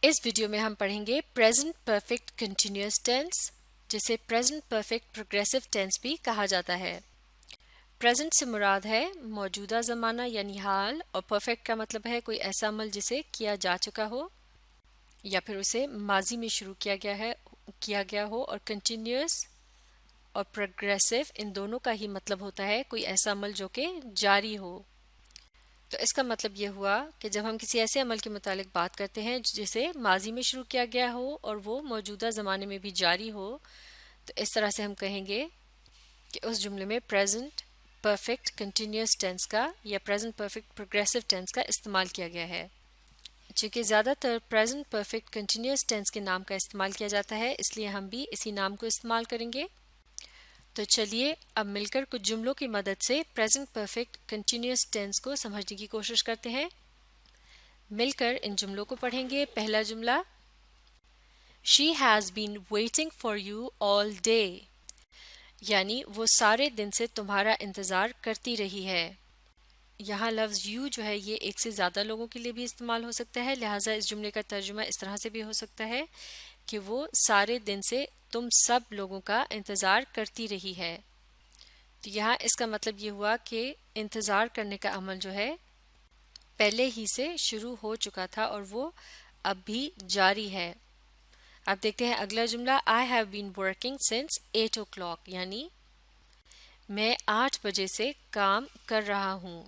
اس video میں ہم پڑھیں گے پریزنٹ پرفیکٹ کنٹینیوس ٹینس، جسے پریزنٹ پرفیکٹ پروگریسو ٹینس بھی کہا جاتا ہے۔ پریزنٹ سے مراد ہے موجودہ زمانہ یعنی حال، اور پرفیکٹ کا مطلب ہے کوئی ایسا عمل جسے کیا جا چکا ہو یا پھر اسے ماضی میں شروع کیا گیا ہو، اور کنٹینیوس اور پروگریسو ان دونوں کا ہی مطلب ہوتا ہے کوئی ایسا عمل جو کہ جاری ہو۔ تو اس کا مطلب یہ ہوا کہ جب ہم کسی ایسے عمل کے متعلق بات کرتے ہیں جسے ماضی میں شروع کیا گیا ہو اور وہ موجودہ زمانے میں بھی جاری ہو، تو اس طرح سے ہم کہیں گے کہ اس جملے میں پریزنٹ پرفیکٹ کنٹینیوس ٹینس کا یا پریزنٹ پرفیکٹ پروگریسو ٹینس کا استعمال کیا گیا ہے۔ چونکہ زیادہ تر پریزنٹ پرفیکٹ کنٹینیوس ٹینس کے نام کا استعمال کیا جاتا ہے، اس لیے ہم بھی اسی نام کو استعمال کریں گے۔ تو چلیے اب مل کر کچھ جملوں کی مدد سے پریزنٹ پرفیکٹ کنٹینیوس ٹینس کو سمجھنے کی کوشش کرتے ہیں۔ مل کر ان جملوں کو پڑھیں گے۔ پہلا جملہ، She has been waiting for you all day، یعنی وہ سارے دن سے تمہارا انتظار کرتی رہی ہے۔ یہاں لفظ یو جو ہے یہ ایک سے زیادہ لوگوں کے لیے بھی استعمال ہو سکتا ہے، لہٰذا اس جملے کا ترجمہ اس طرح سے بھی ہو سکتا ہے کہ وہ سارے دن سے تم سب لوگوں کا انتظار کرتی رہی ہے۔ تو یہاں اس کا مطلب یہ ہوا کہ انتظار کرنے کا عمل جو ہے پہلے ہی سے شروع ہو چکا تھا اور وہ اب بھی جاری ہے۔ اب دیکھتے ہیں اگلا جملہ، I have been working since 8 o'clock، یعنی میں 8 بجے سے کام کر رہا ہوں۔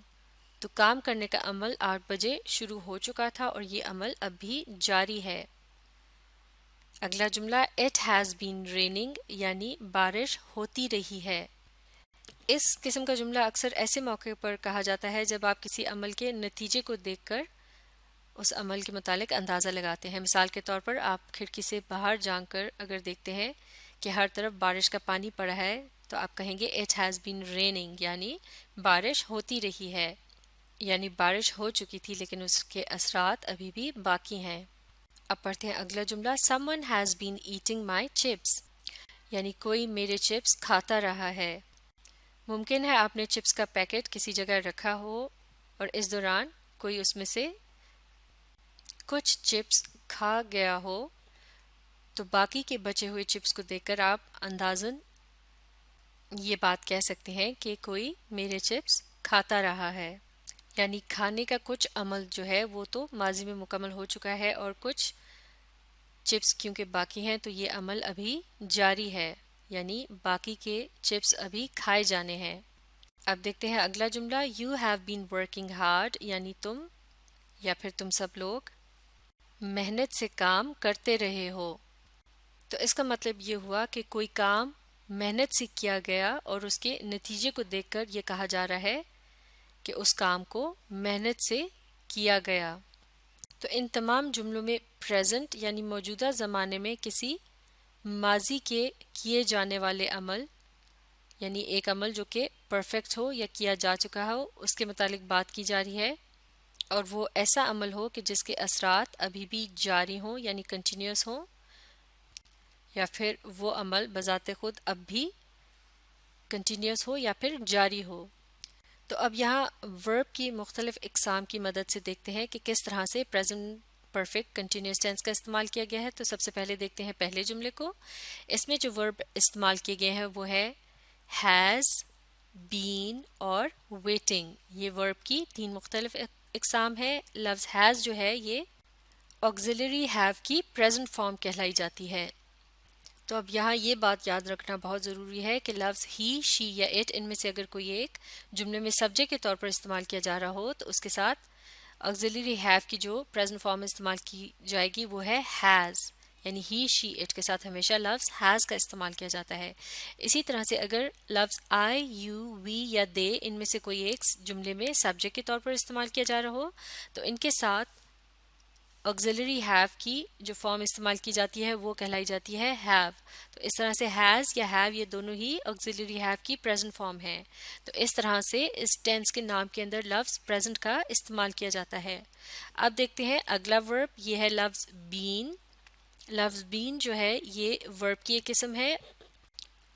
تو کام کرنے کا عمل 8 بجے شروع ہو چکا تھا اور یہ عمل اب بھی جاری ہے۔ اگلا جملہ، It has been raining، یعنی بارش ہوتی رہی ہے۔ اس قسم کا جملہ اکثر ایسے موقع پر کہا جاتا ہے جب آپ کسی عمل کے نتیجے کو دیکھ کر اس عمل کے متعلق اندازہ لگاتے ہیں۔ مثال کے طور پر آپ کھڑکی سے باہر جان کر اگر دیکھتے ہیں کہ ہر طرف بارش کا پانی پڑا ہے تو آپ کہیں گے It has been raining، یعنی بارش ہوتی رہی ہے، یعنی بارش ہو چکی تھی لیکن اس کے اثرات ابھی بھی باقی ہیں۔ اب پڑھتے ہیں اگلا جملہ، Someone has been eating my chips، یعنی کوئی میرے چپس کھاتا رہا ہے۔ ممکن ہے آپ نے چپس کا پیکٹ کسی جگہ رکھا ہو اور اس دوران کوئی اس میں سے کچھ چپس کھا گیا ہو، تو باقی کے بچے ہوئے چپس کو دیکھ کر آپ اندازاً یہ بات کہہ سکتے ہیں کہ کوئی میرے چپس کھاتا رہا ہے، یعنی کھانے کا کچھ عمل جو ہے وہ تو ماضی میں مکمل ہو چکا ہے اور کچھ چپس کیونکہ باقی ہیں تو یہ عمل ابھی جاری ہے، یعنی باقی کے چپس ابھی کھائے جانے ہیں۔ اب دیکھتے ہیں اگلا جملہ، You have been working hard، یعنی تم یا پھر تم سب لوگ محنت سے کام کرتے رہے ہو۔ تو اس کا مطلب یہ ہوا کہ کوئی کام محنت سے کیا گیا اور اس کے نتیجے کو دیکھ کر یہ کہا جا رہا ہے کہ اس کام کو محنت سے کیا گیا۔ تو ان تمام جملوں میں پریزنٹ یعنی موجودہ زمانے میں کسی ماضی کے کیے جانے والے عمل، یعنی ایک عمل جو کہ پرفیکٹ ہو یا کیا جا چکا ہو، اس کے متعلق بات کی جا رہی ہے، اور وہ ایسا عمل ہو کہ جس کے اثرات ابھی بھی جاری ہوں یعنی کنٹینیوس ہوں، یا پھر وہ عمل بذات خود اب بھی کنٹینیوس ہو یا پھر جاری ہو۔ تو اب یہاں ورب کی مختلف اقسام کی مدد سے دیکھتے ہیں کہ کس طرح سے پریزنٹ پرفیکٹ کنٹینیوس ٹینس کا استعمال کیا گیا ہے۔ تو سب سے پہلے دیکھتے ہیں پہلے جملے کو۔ اس میں جو ورب استعمال کیے گئے ہیں وہ ہے ہیز، بین اور ویٹنگ۔ یہ ورب کی 3 مختلف اقسام ہے۔ لفظ ہیز جو ہے یہ آگزیلری ہیو کی پریزنٹ فارم کہلائی جاتی ہے۔ تو اب یہاں یہ بات یاد رکھنا بہت ضروری ہے کہ لفظ ہی، شی یا اٹ ان میں سے اگر کوئی ایک جملے میں سبجیکٹ کے طور پر استعمال کیا جا رہا ہو تو اس کے ساتھ آگزیلری ہیو کی جو پریزنٹ فارم استعمال کی جائے گی وہ ہے ہیز، یعنی ہی، شی، اٹ کے ساتھ ہمیشہ لفظ ہیز کا استعمال کیا جاتا ہے۔ اسی طرح سے اگر لفظ آئی، یو، وی یا دے ان میں سے کوئی ایک جملے میں سبجیکٹ کے طور پر استعمال کیا جا رہا ہو تو ان کے ساتھ آگزیلری ہیو کی جو فارم استعمال کی جاتی ہے وہ کہلائی جاتی ہے ہیو۔ تو اس طرح سے ہیز یا ہیو یہ دونوں ہی آگزیلری ہیو کی پریزنٹ فارم ہیں۔ تو اس طرح سے اس ٹینس کے نام کے اندر لفظ پریزنٹ کا استعمال کیا جاتا ہے۔ اب دیکھتے ہیں اگلا ورب، یہ ہے لفظ بین۔ لفظ بین جو ہے یہ ورب کی ایک قسم ہے،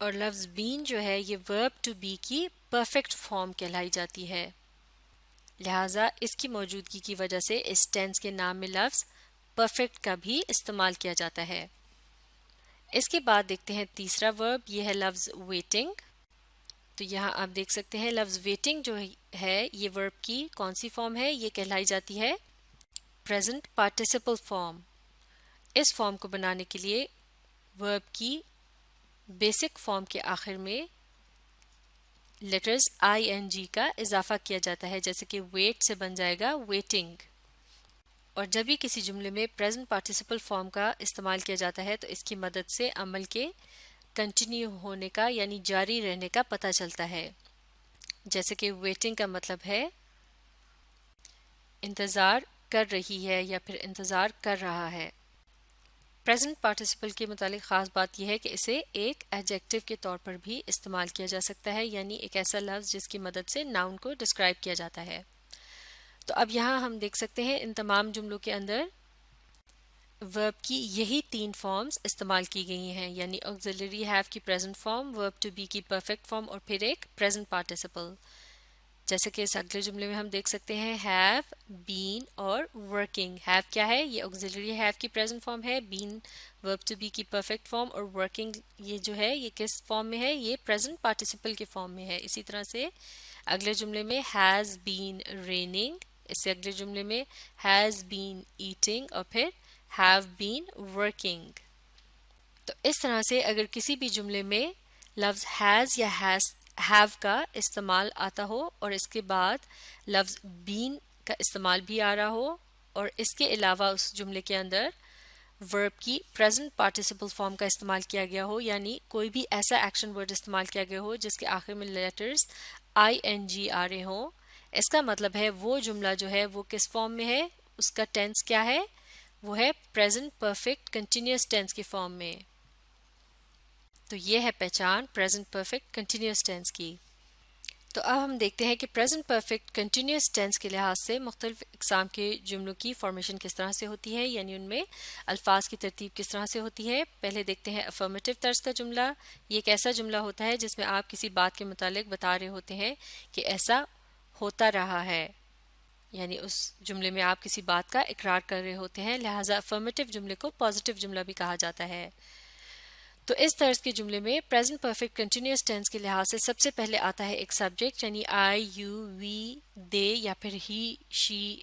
اور لفظ بین جو ہے یہ ورب ٹو بی کی پرفیکٹ فارم کہلائی جاتی ہے، لہٰذا اس کی موجودگی کی وجہ سے اس ٹینس کے نام میں لفظ perfect کا بھی استعمال کیا جاتا ہے۔ اس کے بعد دیکھتے ہیں تیسرا ورب، یہ ہے لفظ waiting۔ تو یہاں آپ دیکھ سکتے ہیں لفظ waiting جو ہے یہ ورب کی کون سی فارم ہے؟ یہ کہلائی جاتی ہے present participle فارم۔ اس فارم کو بنانے کے لیے ورب کی بیسک فارم کے آخر میں لیٹرز ING کا اضافہ کیا جاتا ہے، جیسے کہ wait سے بن جائے گا waiting۔ اور جب بھی کسی جملے میں present participle فارم کا استعمال کیا جاتا ہے تو اس کی مدد سے عمل کے کنٹینیو ہونے کا یعنی جاری رہنے کا پتہ چلتا ہے، جیسے کہ waiting کا مطلب ہے انتظار کر رہی ہے یا پھر انتظار کر رہا ہے۔ پریزنٹ پارٹیسپل کے متعلق خاص بات یہ ہے کہ اسے ایک ایڈجیکٹو کے طور پر بھی استعمال کیا جا سکتا ہے، یعنی ایک ایسا لفظ جس کی مدد سے ناؤن کو ڈسکرائب کیا جاتا ہے۔ تو اب یہاں ہم دیکھ سکتے ہیں ان تمام جملوں کے اندر ورب کی یہی 3 فارمز استعمال کی گئی ہیں، یعنی آگزیلری ہیو کی پریزنٹ فارم، ورب ٹو بی کی پرفیکٹ فارم اور پھر ایک پریزنٹ پارٹیسپل۔ جیسے کہ اس اگلے جملے میں ہم دیکھ سکتے ہیں ہیو، بین اور ورکنگ۔ ہیو کیا ہے؟ یہ آگزیلری ہیو کی پریزنٹ فارم ہے، بین ورب ٹو بی کی پرفیکٹ فارم اور ورکنگ یہ جو ہے یہ کس فارم میں ہے؟ یہ پریزنٹ پارٹیسپل کے فارم میں ہے۔ اسی طرح سے اگلے جملے میں ہیز بین ریننگ، اس سے اگلے جملے میں ہیز بین ایٹنگ اور پھر ہیو بین ورکنگ۔ تو اس طرح سے اگر کسی بھی جملے میں لفظ ہیز یا ہیو کا استعمال آتا ہو اور اس کے بعد لفظ بین کا استعمال بھی آ رہا ہو اور اس کے علاوہ اس جملے کے اندر ورب کی پریزنٹ پارٹیسپل فارم کا استعمال کیا گیا ہو، یعنی کوئی بھی ایسا ایکشن ورڈ استعمال کیا گیا ہو جس کے آخر میں لیٹرز ING آ رہے ہوں، اس کا مطلب ہے وہ جملہ جو ہے وہ کس فارم میں ہے، اس کا ٹینس کیا ہے؟ وہ ہے پریزنٹ پرفیکٹ کنٹینیوس ٹینس کی فارم میں۔ تو یہ ہے پہچان پریزنٹ پرفیکٹ کنٹینیوس ٹینس کی۔ تو اب ہم دیکھتے ہیں کہ پریزنٹ پرفیکٹ کنٹینیوس ٹینس کے لحاظ سے مختلف اقسام کے جملوں کی فارمیشن کس طرح سے ہوتی ہے، یعنی ان میں الفاظ کی ترتیب کس طرح سے ہوتی ہے۔ پہلے دیکھتے ہیں افرمیٹو طرز کا جملہ۔ یہ ایک ایسا جملہ ہوتا ہے جس میں آپ کسی بات کے متعلق بتا رہے ہوتے ہیں کہ ایسا ہوتا رہا ہے، یعنی اس جملے میں آپ کسی بات کا اقرار کر رہے ہوتے ہیں، لہٰذا افرمیٹو جملے کو پازیٹیو جملہ بھی کہا جاتا ہے۔ تو اس طرز کے جملے میں پریزنٹ پرفیکٹ کنٹینیوس ٹینس کے لحاظ سے سب سے پہلے آتا ہے ایک سبجیکٹ، یعنی آئی، یو، وی، دے یا پھر ہی، شی،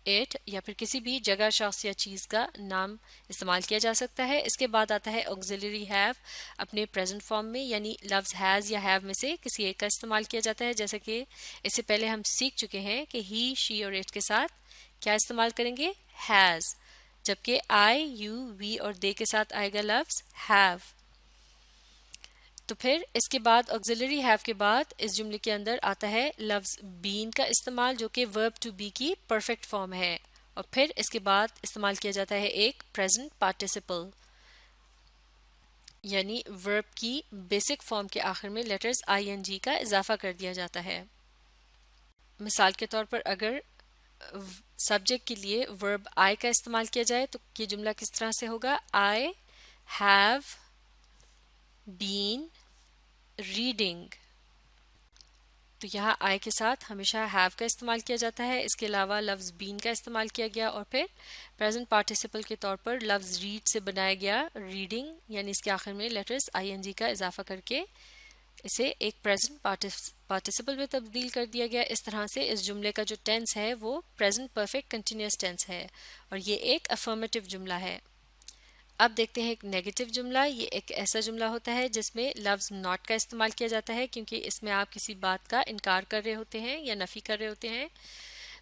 اٹ یا پھر کسی بھی جگہ، شخص یا چیز کا نام استعمال کیا جا سکتا ہے۔ اس کے بعد آتا ہے آگزیلری ہیو اپنے پریزنٹ فارم میں، یعنی لفظ ہیز یا ہیو میں سے کسی ایک کا استعمال کیا جاتا ہے، جیسے کہ اس سے پہلے ہم سیکھ چکے ہیں کہ ہی، شی اور اٹ کے ساتھ کیا استعمال کریں گے؟ ہیز، جبکہ آئی، یو، وی اور دے کے ساتھ آئے گا لفظ ہیو۔ تو پھر اس کے بعد آگزیلری ہیو کے بعد اس جملے کے اندر آتا ہے لفظ بین کا استعمال، جو کہ ورب ٹو بی کی پرفیکٹ فارم ہے، اور پھر اس کے بعد استعمال کیا جاتا ہے ایک پریزنٹ پارٹیسپل، یعنی ورب کی بیسک فارم کے آخر میں لیٹرز ING کا اضافہ کر دیا جاتا ہے۔ مثال کے طور پر اگر سبجیکٹ کے لیے ورب آئی کا استعمال کیا جائے تو یہ جملہ کس طرح سے ہوگا؟ I have been reading. تو یہاں آئی کے ساتھ ہمیشہ ہیو کا استعمال کیا جاتا ہے، اس کے علاوہ لفظ بین کا استعمال کیا گیا اور پھر پریزنٹ پارٹیسپل کے طور پر لفظ ریڈ سے بنایا گیا ریڈنگ، یعنی اس کے آخر میں لیٹرز ING کا اضافہ کر کے اسے ایک پریزنٹ پارٹیسپل میں تبدیل کر دیا گیا۔ اس طرح سے اس جملے کا جو ٹینس ہے وہ پریزنٹ پرفیکٹ کنٹینیوس ٹینس ہے اور یہ ایک افرمیٹو جملہ ہے۔ اب دیکھتے ہیں ایک نیگیٹو جملہ۔ یہ ایک ایسا جملہ ہوتا ہے جس میں لفظ ناٹ کا استعمال کیا جاتا ہے، کیونکہ اس میں آپ کسی بات کا انکار کر رہے ہوتے ہیں یا نفی کر رہے ہوتے ہیں۔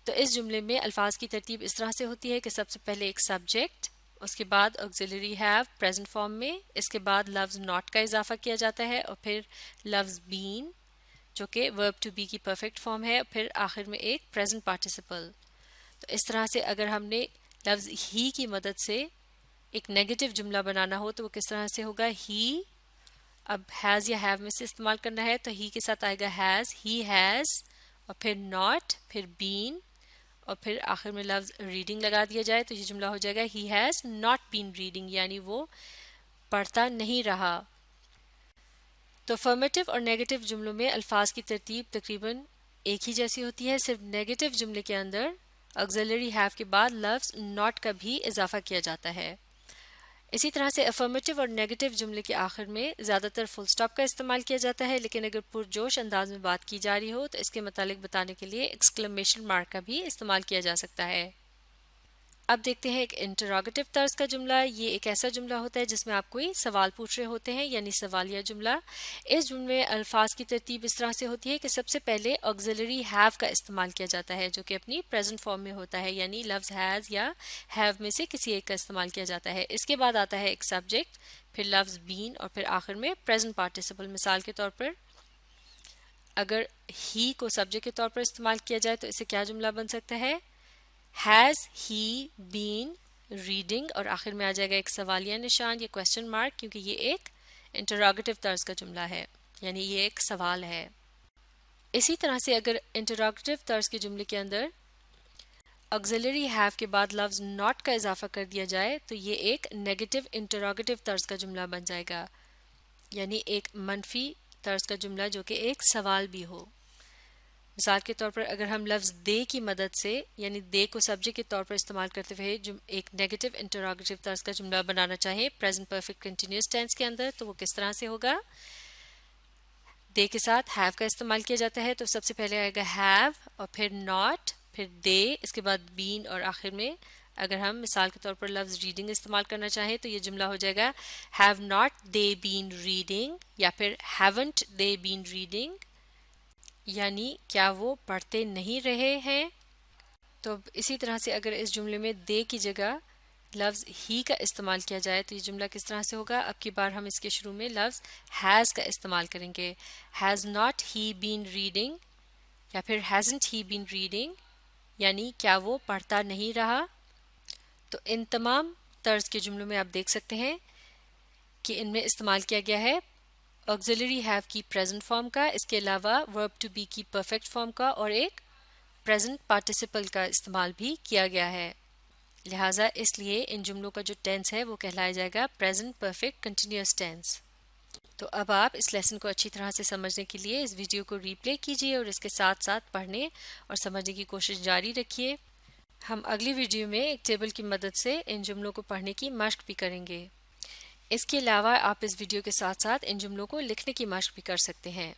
تو اس جملے میں الفاظ کی ترتیب اس طرح سے ہوتی ہے کہ سب سے پہلے ایک سبجیکٹ، اس کے بعد آگزیلری ہیو پریزنٹ فارم میں، اس کے بعد لفظ ناٹ کا اضافہ کیا جاتا ہے اور پھر لفظ بین جو کہ ورب ٹو بی کی پرفیکٹ فارم ہے، اور پھر آخر میں ایک پریزنٹ پارٹیسپل۔ تو اس طرح سے اگر ہم نے لفظ ہی کی مدد سے ایک نیگیٹو جملہ بنانا ہو تو وہ کس طرح سے ہوگا؟ ہی، اب ہیز یا ہیو میں سے استعمال کرنا ہے تو ہی کے ساتھ آئے گا ہیز، ہی ہیز، اور پھر ناٹ، پھر بین، اور پھر آخر میں لفظ ریڈنگ لگا دیا جائے تو یہ جملہ ہو جائے گا he has not been reading, یعنی وہ پڑھتا نہیں رہا۔ تو افرمیٹو اور نیگیٹو جملوں میں الفاظ کی ترتیب تقریباً ایک ہی جیسی ہوتی ہے، صرف نیگیٹو جملے کے اندر آگزیلری ہیو کے بعد لفظ not کا بھی اضافہ کیا جاتا ہے. اسی طرح سے افرمیٹیو اور نیگیٹو جملے کے آخر میں زیادہ تر فل سٹاپ کا استعمال کیا جاتا ہے، لیکن اگر پرجوش انداز میں بات کی جا رہی ہو تو اس کے متعلق بتانے کے لیے ایکسکلیمیشن مارک کا بھی استعمال کیا جا سکتا ہے. اب دیکھتے ہیں ایک انٹراگیٹو طرز کا جملہ. یہ ایک ایسا جملہ ہوتا ہے جس میں آپ کوئی سوال پوچھ رہے ہوتے ہیں، یعنی سوالیہ جملہ. اس جملے میں الفاظ کی ترتیب اس طرح سے ہوتی ہے کہ سب سے پہلے آگزیلری ہیو کا استعمال کیا جاتا ہے جو کہ اپنی پریزنٹ فارم میں ہوتا ہے، یعنی لفظ ہیز یا ہیو میں سے کسی ایک کا استعمال کیا جاتا ہے. اس کے بعد آتا ہے ایک سبجیکٹ، پھر لفظ بین اور پھر آخر میں پریزنٹ پارٹیسپل. مثال کے طور پر اگر ہی کو سبجیکٹ کے طور پر استعمال کیا جائے تو اسے کیا جملہ بن سکتا ہے؟ ہیز ہی بین ریڈنگ، اور آخر میں آ جائے گا ایک سوالیہ نشان یا کوشچن مارک، کیونکہ یہ ایک انٹراگیٹو طرز کا جملہ ہے، یعنی یہ ایک سوال ہے. اسی طرح سے اگر انٹراگیٹو طرز کے جملے کے اندر آگزیلری ہیو کے بعد لفظ not کا اضافہ کر دیا جائے تو یہ ایک نیگیٹو انٹراگیٹو طرز کا جملہ بن جائے گا، یعنی ایک منفی طرز کا جملہ جو کہ ایک سوال بھی ہو. مثال کے طور پر اگر ہم لفظ دے کی مدد سے، یعنی دے کو سبجیکٹ کے طور پر استعمال کرتے ہوئے ایک نیگیٹو انٹراگیٹو طرز کا جملہ بنانا چاہیں پریزنٹ پرفیکٹ کنٹینیوس ٹینس کے اندر، تو وہ کس طرح سے ہوگا؟ دے کے ساتھ ہیو کا استعمال کیا جاتا ہے تو سب سے پہلے آئے گا ہیو اور پھر ناٹ، پھر دے، اس کے بعد بین، اور آخر میں اگر ہم مثال کے طور پر لفظ ریڈنگ استعمال کرنا چاہیں تو یہ جملہ ہو جائے گا have not they been reading, یا پھر ہیونٹ دے بین ریڈنگ، یعنی کیا وہ پڑھتے نہیں رہے ہیں. تو اسی طرح سے اگر اس جملے میں دے کی جگہ لفظ ہی کا استعمال کیا جائے تو یہ جملہ کس طرح سے ہوگا؟ اب کی بار ہم اس کے شروع میں لفظ ہیز کا استعمال کریں گے. Has not he been reading, یا پھر ہیزنٹ ہی بین ریڈنگ، یعنی کیا وہ پڑھتا نہیں رہا. تو ان تمام طرز کے جملوں میں آپ دیکھ سکتے ہیں کہ ان میں استعمال کیا گیا ہے آگزیلری ہیو کی پریزنٹ فارم کا، اس کے علاوہ ورب ٹو بی کی پرفیکٹ فارم کا، اور ایک پریزنٹ پارٹیسپل کا استعمال بھی کیا گیا ہے. لہٰذا اس لیے ان جملوں کا جو ٹینس ہے وہ کہلایا جائے گا پریزنٹ پرفیکٹ کنٹینیوس ٹینس. تو اب آپ اس لیسن کو اچھی طرح سے سمجھنے کے لیے اس ویڈیو کو ری پلے کیجیے اور اس کے ساتھ ساتھ پڑھنے اور سمجھنے کی کوشش جاری رکھیے. ہم اگلی ویڈیو میں ایک ٹیبل کی مدد سے ان جملوں کو پڑھنے کی مشق بھی کریں گے. اس کے علاوہ آپ اس ویڈیو کے ساتھ ساتھ ان جملوں کو لکھنے کی مشق بھی کر سکتے ہیں.